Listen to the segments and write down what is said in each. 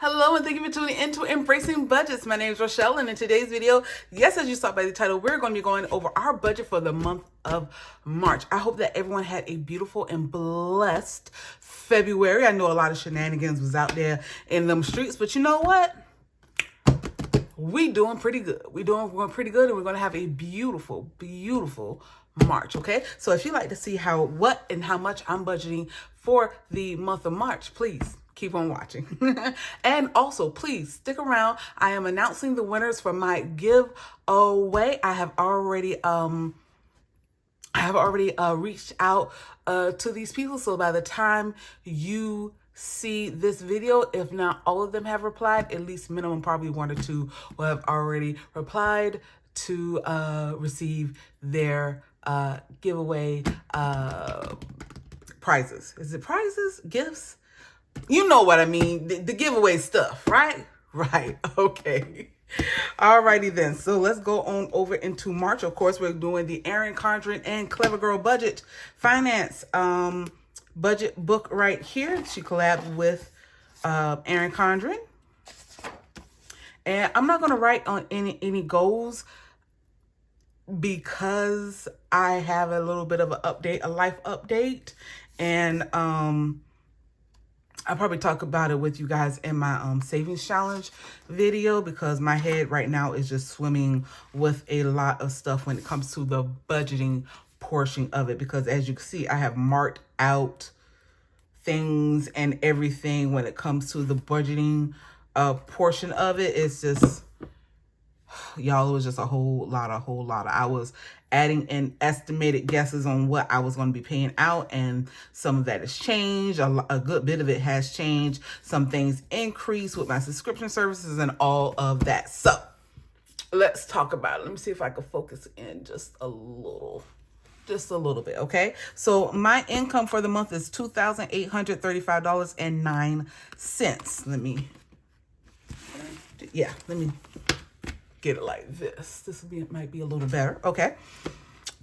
Hello and thank you for tuning into Embracing Budgets. My name is Rochelle, and in today's video, yes, as you saw by the title, we're going to be going over our budget for the month of March. I hope that everyone had a beautiful and blessed February. I know a lot of shenanigans was out there in them streets, but you know what? We doing pretty good. We're doing pretty good, and we're going to have a beautiful, beautiful March, okay? So if you'd like to see what and how much I'm budgeting for the month of March, please keep on watching. And also, please stick around. I am announcing the winners for my giveaway. I have already reached out to these people, so by the time you see this video, if not all of them have replied, at least minimum probably one or two will have already replied to receive their giveaway prizes. Is it prizes? Gifts? You know what I mean, the giveaway stuff, right? Right, okay. Alrighty then, so let's go on over into March. Of course, we're doing the Erin Condren and Clever Girl Budget Finance budget book right here. She collabed with Erin Condren. And I'm not going to write on any goals because I have a little bit of an update, a life update. And I'll probably talk about it with you guys in my savings challenge video, because my head right now is just swimming with a lot of stuff when it comes to the budgeting portion of it. Because as you can see, I have marked out things and everything when it comes to the budgeting portion of it. It's just, y'all, it was just a whole lot. I was adding in estimated guesses on what I was going to be paying out, and some of that has changed. A good bit of it has changed. Some things increased with my subscription services and all of that. So let's talk about it. Let me see if I can focus in just a little bit, okay? So my income for the month is $2,835.09. Let me get it like this. Might be a little better. Okay.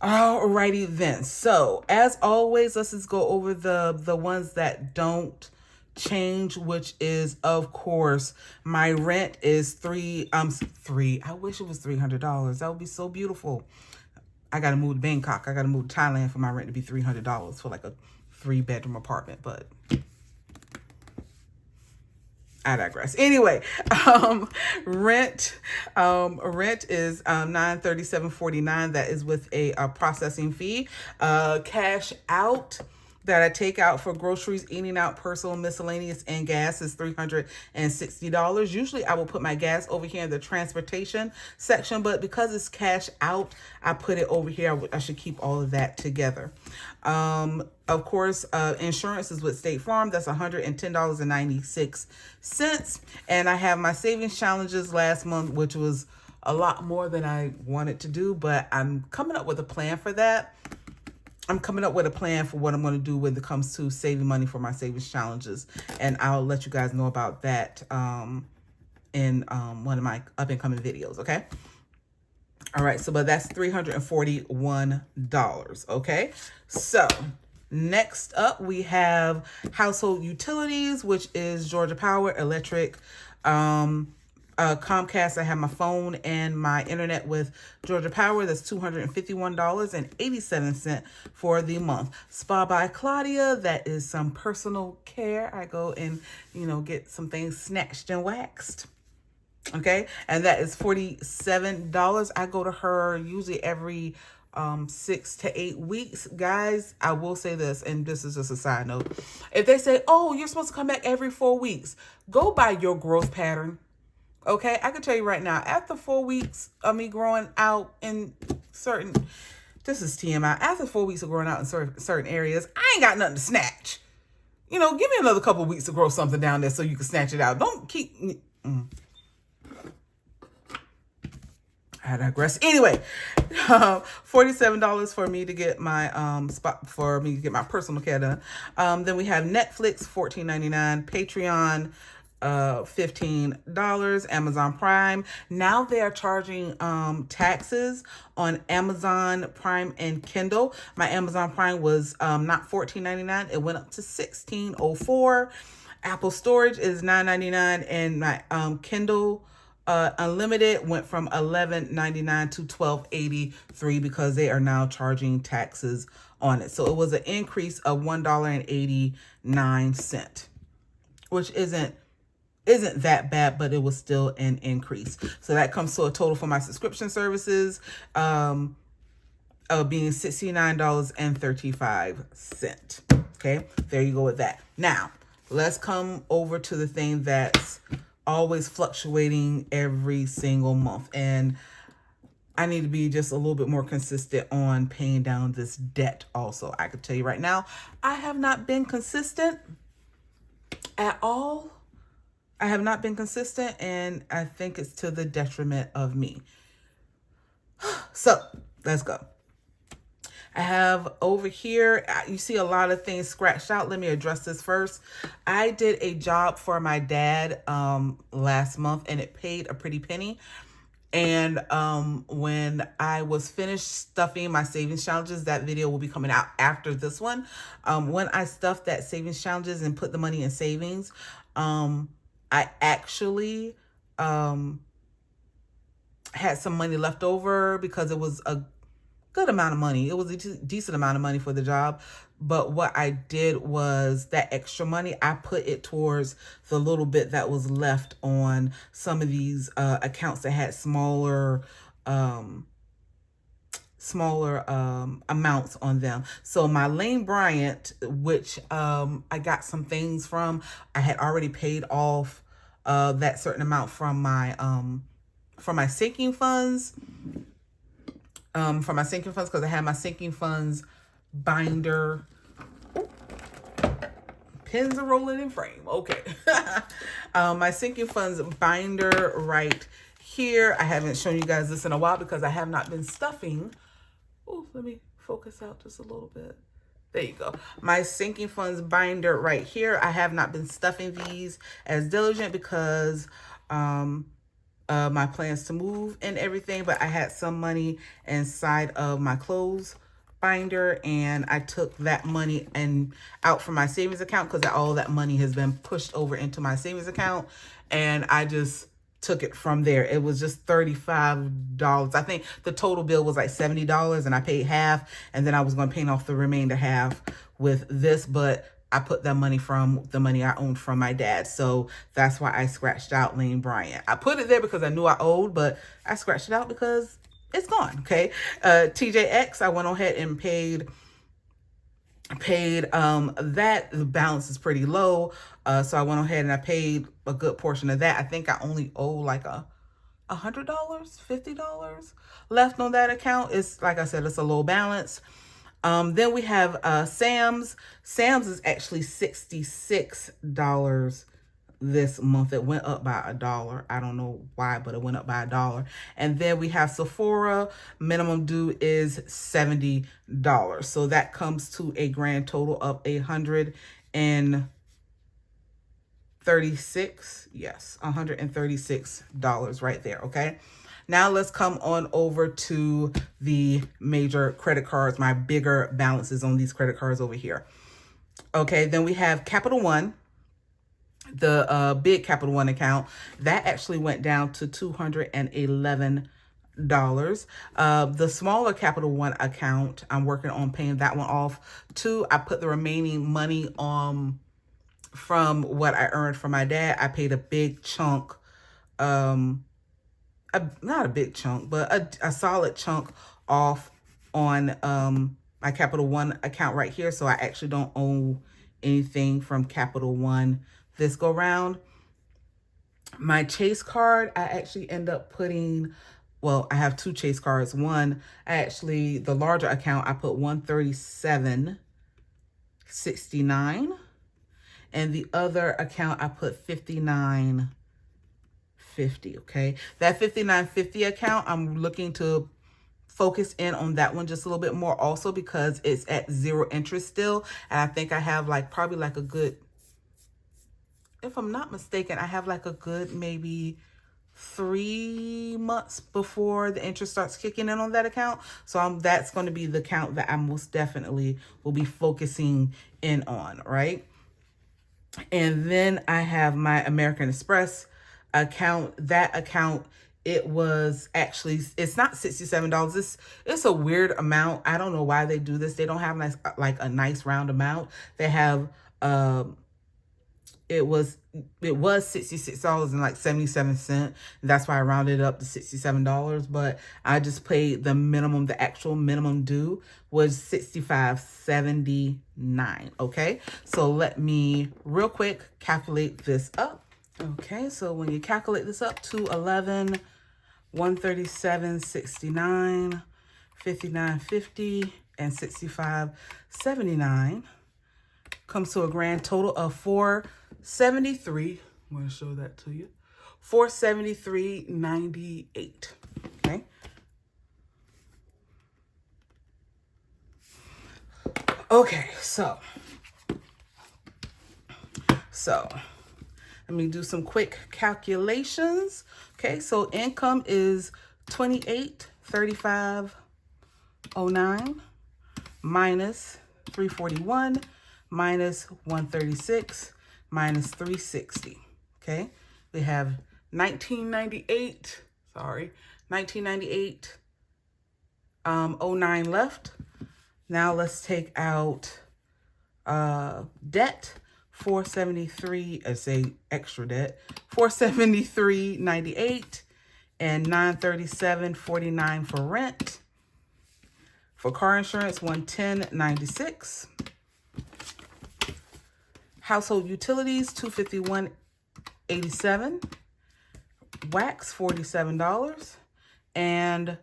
Alrighty then. So as always, let's just go over the ones that don't change, which is, of course, my rent is three. I wish it was $300. That would be so beautiful. I gotta move to Bangkok. I gotta move to Thailand for my rent to be $300 for like a 3-bedroom apartment, but I digress. Anyway, rent is $937.49. That is with a processing fee. Cash out that I take out for groceries, eating out, personal, miscellaneous, and gas is $360. Usually I will put my gas over here in the transportation section, but because it's cash out, I put it over here. I should keep all of that together. Of course, insurance is with State Farm. That's $110.96. And I have my savings challenges last month, which was a lot more than I wanted to do, but I'm coming up with a plan for that. I'm coming up with a plan for what I'm going to do when it comes to saving money for my savings challenges. And I'll let you guys know about that in one of my up and coming videos, okay? All right, so but that's $341, okay? So next up, we have household utilities, which is Georgia Power, electric, Comcast. I have my phone and my internet with Georgia Power. That's $251.87 for the month. Spa by Claudia. That is some personal care. I go and, get some things snatched and waxed. Okay. And that is $47. I go to her usually every 6 to 8 weeks. Guys, I will say this, and this is just a side note. If they say, oh, you're supposed to come back every 4 weeks, go by your growth pattern. Okay, I can tell you right now, after 4 weeks of me growing out in this is TMI, after 4 weeks of growing out in certain areas, I ain't got nothing to snatch. Give me another couple of weeks to grow something down there so you can snatch it out. Don't keep... I digress. Anyway, $47 for me to get my my personal care done. Then we have Netflix, $14.99, Patreon, $15, Amazon Prime. Now they are charging taxes on Amazon Prime and Kindle. My Amazon Prime was not $14.99. It went up to $16.04. Apple storage is $9.99, and my Kindle Unlimited went from $11.99 to $12.83 because they are now charging taxes on it. So it was an increase of $1.89, which isn't that bad, but it was still an increase. So that comes to a total for my subscription services of being $69.35. Okay, there you go with that. Now, let's come over to the thing that's always fluctuating every single month. And I need to be just a little bit more consistent on paying down this debt also. I can tell you right now, I have not been consistent at all. I have not been consistent, and I think it's to the detriment of me. So let's go. I have over here, you see a lot of things scratched out. Let me address this first. I did a job for my dad last month, and it paid a pretty penny. And when I was finished stuffing my savings challenges, that video will be coming out after this one. When I stuffed that savings challenges and put the money in savings, I actually had some money left over because it was a good amount of money. It was a decent amount of money for the job. But what I did was that extra money, I put it towards the little bit that was left on some of these accounts that had smaller amounts on them. So my Lane Bryant, which I got some things from, I had already paid off that certain amount from my sinking funds. Because I had my sinking funds binder. Ooh, pins are rolling in frame. Okay. My sinking funds binder right here. I haven't shown you guys this in a while because I have not been stuffing. Oh, let me focus out just a little bit. There you go. My sinking funds binder right here. I have not been stuffing these as diligent because my plans to move and everything, but I had some money inside of my clothes binder, and I took that money and out from my savings account because all that money has been pushed over into my savings account, and I just took it from there. It was just $35. I think the total bill was like $70, and I paid half, and then I was going to pay off the remainder half with this, but I put that money from the money I owned from my dad. So that's why I scratched out Lane Bryant. I put it there because I knew I owed, but I scratched it out because it's gone. Okay. TJX, I went ahead and paid that. The balance is pretty low. So I went ahead and I paid a good portion of that. I think I only owe like $100, $50 left on that account. It's like I said, it's a low balance. Then we have Sam's. Sam's is actually $66 this month. It went up by $1. I don't know why, but it went up by $1. And then we have Sephora. Minimum due is $70. So that comes to a grand total of $136. Yes, $136 right there. Okay. Now let's come on over to the major credit cards, my bigger balances on these credit cards over here. Okay, then we have Capital One, the big Capital One account. That actually went down to $211. The smaller Capital One account, I'm working on paying that one off too. I put the remaining money on from what I earned from my dad. I paid a big chunk, not a big chunk, but a solid chunk off on my Capital One account right here. So I actually don't owe anything from Capital One this go round. My Chase card, I actually end up putting, well, I have two Chase cards. One, the larger account, I put $137.69. And the other account, I put $59.50. Okay, that $59.50 account, I'm looking to focus in on that one just a little bit more also because it's at 0 interest still. And I think I have probably a good, if I'm not mistaken, I have a good maybe 3 months before the interest starts kicking in on that account. So that's going to be the account that I most definitely will be focusing in on, right? And then I have my American Express account. That account, it was actually, it's not $67. It's a weird amount. I don't know why they do this. They don't have nice, like a nice round amount. They have, it was $66.77. That's why I rounded it up to $67. But I just paid the minimum. The actual minimum due was $65.79. Okay, so let me real quick calculate this up. Okay, so when you calculate this up, 211, 137.69, 59.50, and 65.79 comes to a grand total of 473. I'm going to show that to you. 473.98. Okay. Okay, so let me do some quick calculations. Okay, so income is $28.3509 minus 341 minus 136 minus 360. Okay, we have 1998 09 left. Now let's take out debt, 473, I say extra debt, 473.98 and 937.49 for rent. For car insurance, 110.96. Household utilities, $251.87. Wax, $47. And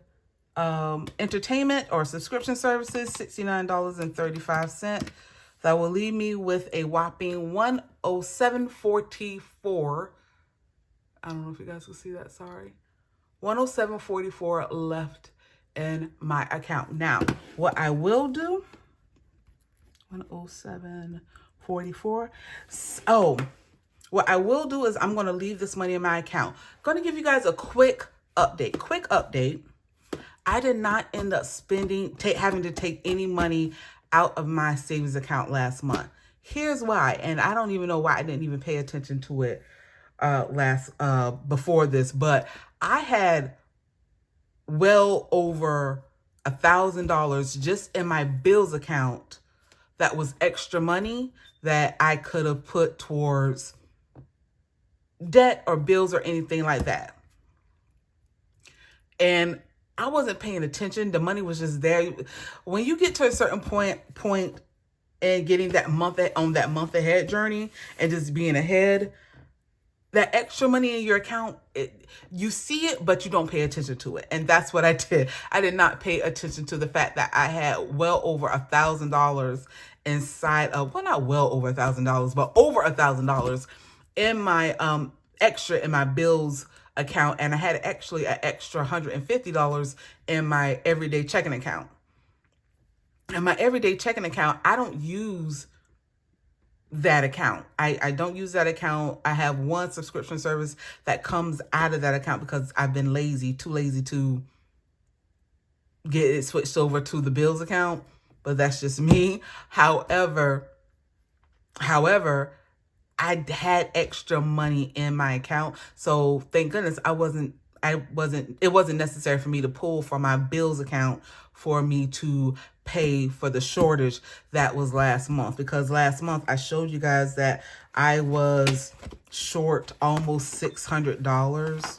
entertainment or subscription services, $69.35. That will leave me with a whopping $107.44. I don't know if you guys will see that, sorry. $107.44 left in my account. Now, what I will do, 107.44. Oh, what I will do is I'm going to leave this money in my account. I'm going to give you guys a quick update. I did not end up having to take any money out of my savings account last month. Here's why, and I don't even know why I didn't even pay attention to it before this, but I had well over $1,000 just in my bills account that was extra money that I could have put towards debt or bills or anything like that. And I wasn't paying attention. The money was just there. When you get to a certain point and getting that month ahead journey and just being ahead, that extra money in your account, you see it, but you don't pay attention to it. And that's what I did. I did not pay attention to the fact that I had well over $1,000 inside of, well, not well over $1,000, but over $1,000 in my extra in my bills account. And I had actually an extra $150 in my everyday checking account. And my everyday checking account, I don't use that account. I don't use that account. I have one subscription service that comes out of that account because I've been too lazy to get it switched over to the bills account, but that's just me. However, I had extra money in my account. So thank goodness it wasn't necessary for me to pull from my bills account for me to pay for the shortage that was last month. Because last month I showed you guys that I was short almost $600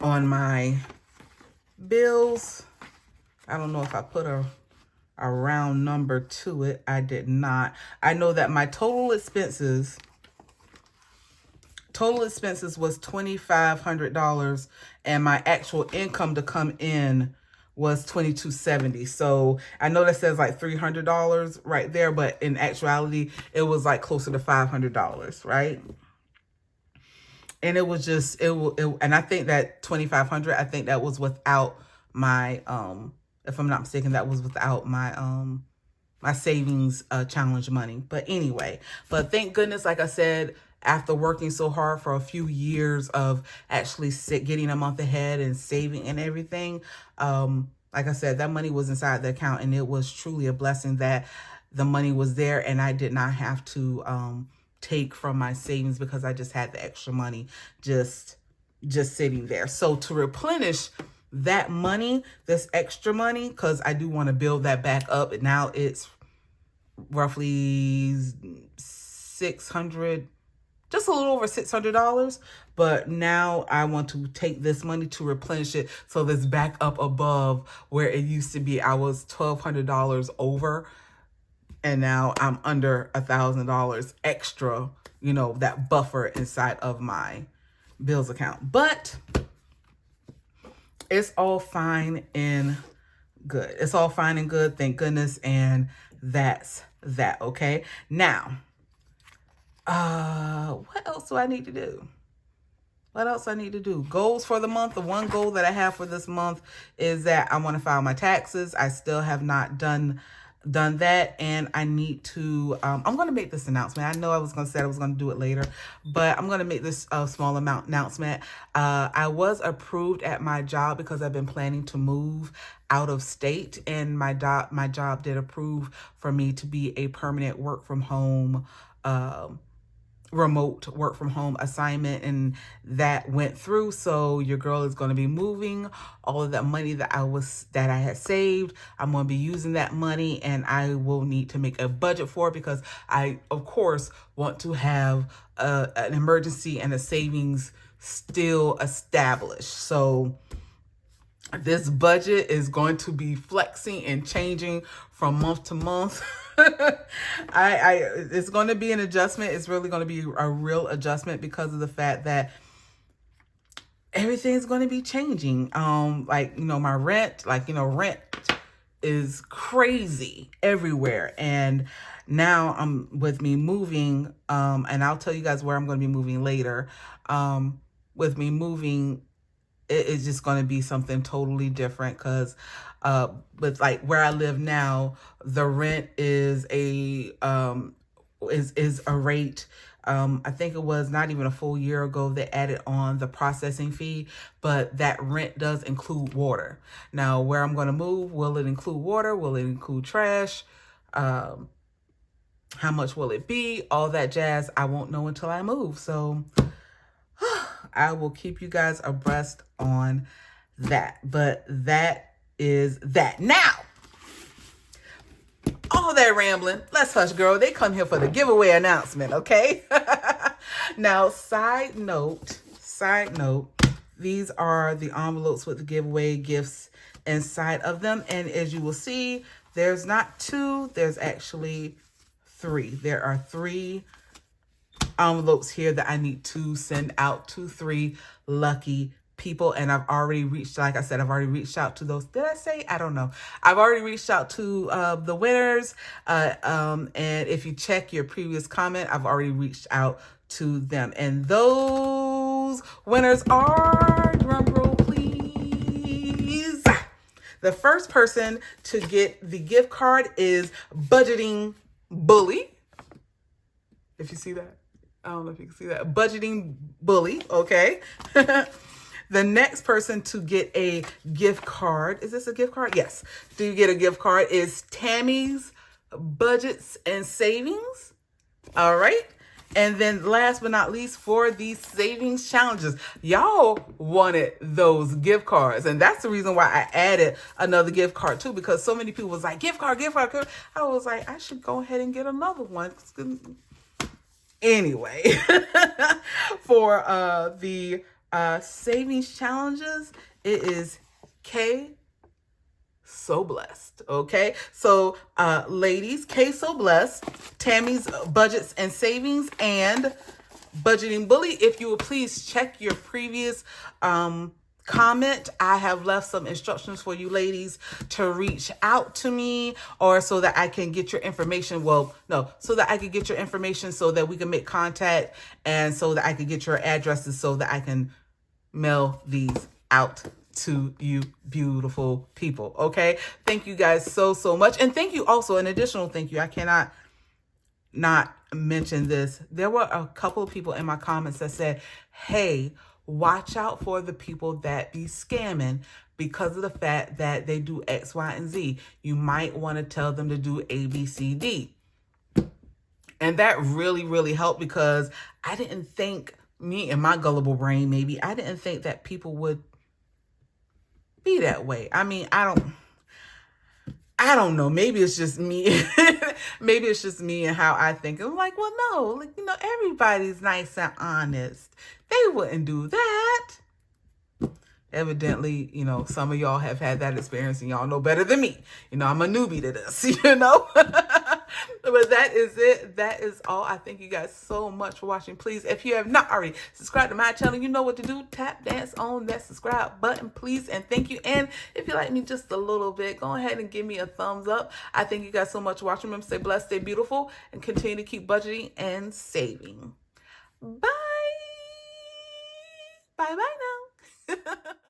on my bills. I don't know if I put a round number to it. I did not. I know that my total expenses was $2,500 and my actual income to come in was $2,270. So I know that says like $300 right there, but in actuality, it was like closer to $500, right? And it was just, and I think that $2,500, I think that was without my, if I'm not mistaken, that was without my, my savings challenge money. But anyway, but thank goodness, like I said, after working so hard for a few years of actually getting a month ahead and saving and everything, like I said, that money was inside the account, and it was truly a blessing that the money was there and I did not have to take from my savings because I just had the extra money just sitting there. So to replenish that money, this extra money, because I do want to build that back up. And now it's roughly 600, just a little over $600. But now I want to take this money to replenish it so that's back up above where it used to be. I was $1,200 over, and now I'm under $1,000 extra, you know, that buffer inside of my bills account. But it's all fine and good. It's all fine and good, thank goodness. And that's that, okay? Now, what else do I need to do? What else I need to do? Goals for the month. The one goal that I have for this month is that I want to file my taxes. I still have not done that, and I need to I'm going to make this announcement. I know I was going to say I was going to do it later, but I'm going to make this small announcement. I was approved at my job because I've been planning to move out of state, and my job did approve for me to be a permanent work from home remote work from home assignment, and that went through. So your girl is going to be moving. All of that money that I had saved, I'm going to be using that money, and I will need to make a budget for it because I, of course, want to have an emergency and a savings still established. So this budget is going to be flexing and changing from month to month. It's going to be an adjustment. It's really going to be a real adjustment because of the fact that everything's going to be changing. Like, you know, my rent, rent is crazy everywhere. And now with me moving, and I'll tell you guys where I'm going to be moving later. With me moving, it's just going to be something totally different because with like where I live now, the rent is a rate. I think it was not even a full year ago they added on the processing fee, but that rent does include water. Now, where I'm going to move, will it include water? Will it include trash? How much will it be? All that jazz, I won't know until I move. So I will keep you guys abreast on that. But that is that. Now, all that rambling, let's hush, girl. They come here for the giveaway announcement, okay? Now, side note, these are the envelopes with the giveaway gifts inside of them. And as you will see, there's not two, there's actually three. There are three envelopes here that I need to send out to 3 lucky people. And I've already reached, like I said, I've already reached out to those. Did I say? I don't know. I've already reached out to the winners. And if you check your previous comment, I've already reached out to them. And those winners are, drum roll please. The first person to get the gift card is Budgeting Bully. If you see that. I don't know if you can see that. Budgeting Bully, okay? The next person to get a gift card, is this a gift card? Yes. Do you get a gift card is Tammy's Budgets and Savings. All right. And then last but not least, for these savings challenges, y'all wanted those gift cards. And that's the reason why I added another gift card too, because so many people was like, gift card. I was like, I should go ahead and get another one. Anyway, for the savings challenges, it is K So Blessed. Okay, so ladies, K So Blessed, Tammy's Budgets and Savings, and Budgeting Bully. If you would please check your previous comment, I have left some instructions for you ladies to reach out to me, or so that I can get your information. Well, no, so that I can get your information so that we can make contact, and so that I can get your addresses so that I can mail these out to you beautiful people. Okay, thank you guys so much. And thank you also, an additional thank you, I cannot not mention this. There were a couple of people in my comments that said, hey, watch out for the people that be scamming because of the fact that they do X, Y, and Z. You might want to tell them to do A, B, C, D. And that really, really helped because I didn't think, me and my gullible brain maybe, I didn't think that people would be that way. I mean, I don't know. Maybe it's just me. Maybe it's just me and how I think. I'm like, well, no, like, everybody's nice and honest. They wouldn't do that. Evidently, some of y'all have had that experience and y'all know better than me. I'm a newbie to this, But that is it. That is all. I thank you guys so much for watching. Please, if you have not already subscribed to my channel, you know what to do. Tap dance on that subscribe button, please. And thank you. And if you like me just a little bit, go ahead and give me a thumbs up. I thank you guys so much for watching. Remember, stay blessed, stay beautiful, and continue to keep budgeting and saving. Bye. Bye-bye now.